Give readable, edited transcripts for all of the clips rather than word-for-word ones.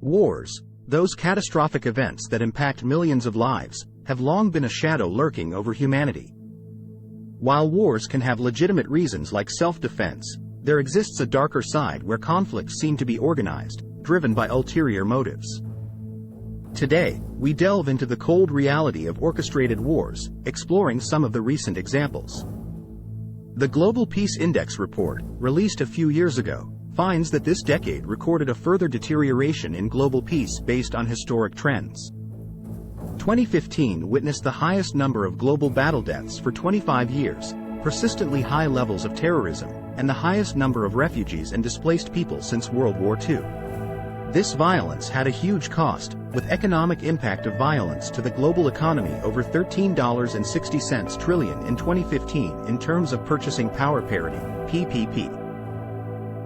Wars, those catastrophic events that impact millions of lives, have long been a shadow lurking over humanity. While wars can have legitimate reasons like self-defense, there exists a darker side where conflicts seem to be organized, driven by ulterior motives. Today, we delve into the cold reality of orchestrated wars, exploring some of the recent examples. The Global Peace Index report, released a few years ago, finds that this decade recorded a further deterioration in global peace based on historic trends. 2015 witnessed the highest number of global battle deaths for 25 years, persistently high levels of terrorism, and the highest number of refugees and displaced people since World War II. This violence had a huge cost, with economic impact of violence to the global economy over $13.60 trillion in 2015 in terms of purchasing power parity, PPP.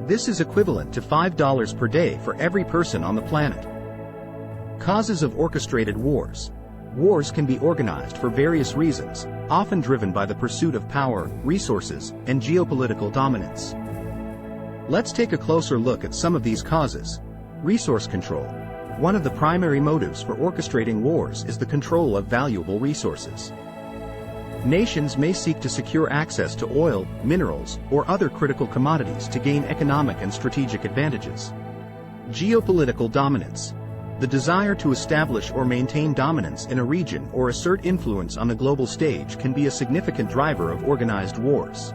This is equivalent to $5 per day for every person on the planet. Causes of orchestrated wars. Wars can be organized for various reasons, often driven by the pursuit of power, resources, and geopolitical dominance. Let's take a closer look at some of these causes. Resource control. One of the primary motives for orchestrating wars is the control of valuable resources. Nations may seek to secure access to oil, minerals, or other critical commodities to gain economic and strategic advantages. Geopolitical dominance. The desire to establish or maintain dominance in a region or assert influence on the global stage can be a significant driver of organized wars.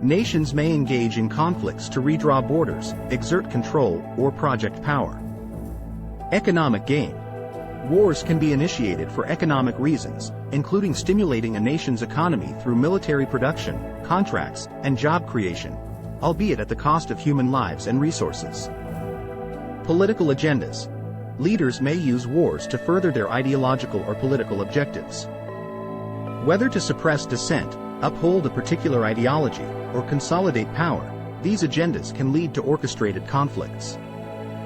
Nations may engage in conflicts to redraw borders, exert control, or project power. Economic gain. Wars can be initiated for economic reasons, including stimulating a nation's economy through military production, contracts, and job creation, albeit at the cost of human lives and resources. Political agendas. Leaders may use wars to further their ideological or political objectives. Whether to suppress dissent, uphold a particular ideology, or consolidate power, these agendas can lead to orchestrated conflicts.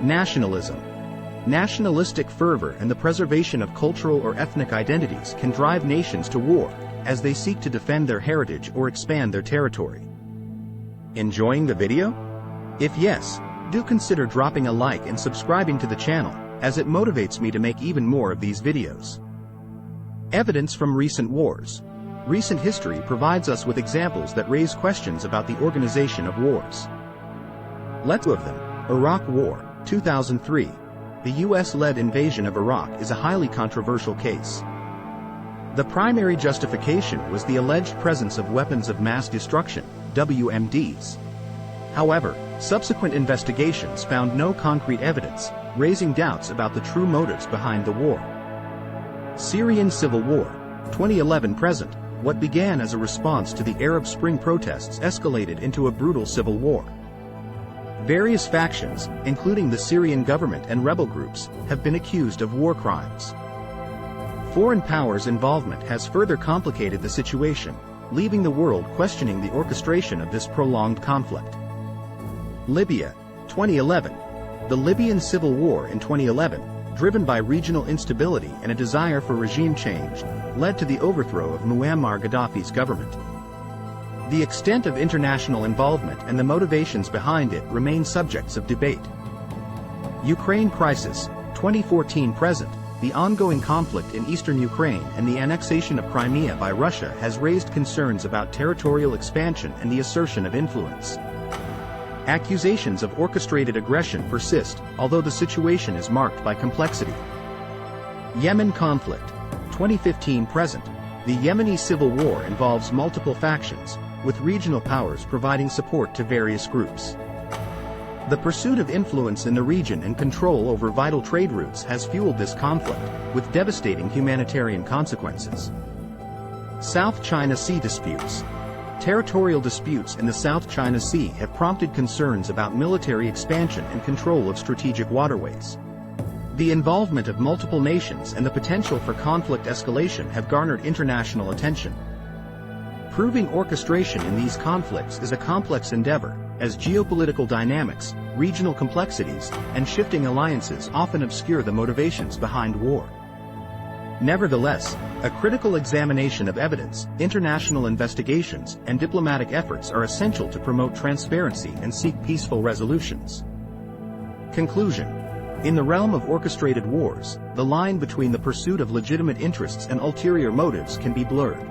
Nationalism. Nationalistic fervor and the preservation of cultural or ethnic identities can drive nations to war, as they seek to defend their heritage or expand their territory. Enjoying the video? If yes, do consider dropping a like and subscribing to the channel, as it motivates me to make even more of these videos. Evidence from recent wars. Recent history provides us with examples that raise questions about the organization of wars. Let's of them. Iraq War, 2003. The US-led invasion of Iraq is a highly controversial case. The primary justification was the alleged presence of weapons of mass destruction, WMDs. However, subsequent investigations found no concrete evidence, raising doubts about the true motives behind the war. Syrian Civil War, 2011-present. What began as a response to the Arab Spring protests escalated into a brutal civil war. Various factions, including the Syrian government and rebel groups, have been accused of war crimes. Foreign powers' involvement has further complicated the situation, leaving the world questioning the orchestration of this prolonged conflict. Libya, 2011. The Libyan Civil War in 2011, driven by regional instability and a desire for regime change, led to the overthrow of Muammar Gaddafi's government. The extent of international involvement and the motivations behind it remain subjects of debate. Ukraine crisis, 2014-present. The ongoing conflict in eastern Ukraine and the annexation of Crimea by Russia has raised concerns about territorial expansion and the assertion of influence. Accusations of orchestrated aggression persist, although the situation is marked by complexity. Yemen conflict, 2015-present. The Yemeni civil war involves multiple factions, with regional powers providing support to various groups. The pursuit of influence in the region and control over vital trade routes has fueled this conflict, with devastating humanitarian consequences. South China Sea disputes. Territorial disputes in the South China Sea have prompted concerns about military expansion and control of strategic waterways. The involvement of multiple nations and the potential for conflict escalation have garnered international attention. Proving orchestration in these conflicts is a complex endeavor, as geopolitical dynamics, regional complexities, and shifting alliances often obscure the motivations behind war. Nevertheless, a critical examination of evidence, international investigations, and diplomatic efforts are essential to promote transparency and seek peaceful resolutions. Conclusion. In the realm of orchestrated wars, the line between the pursuit of legitimate interests and ulterior motives can be blurred.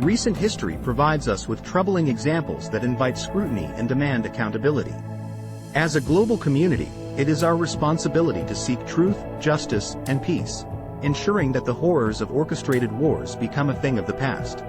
Recent history provides us with troubling examples that invite scrutiny and demand accountability. As a global community, it is our responsibility to seek truth, justice, and peace, ensuring that the horrors of orchestrated wars become a thing of the past.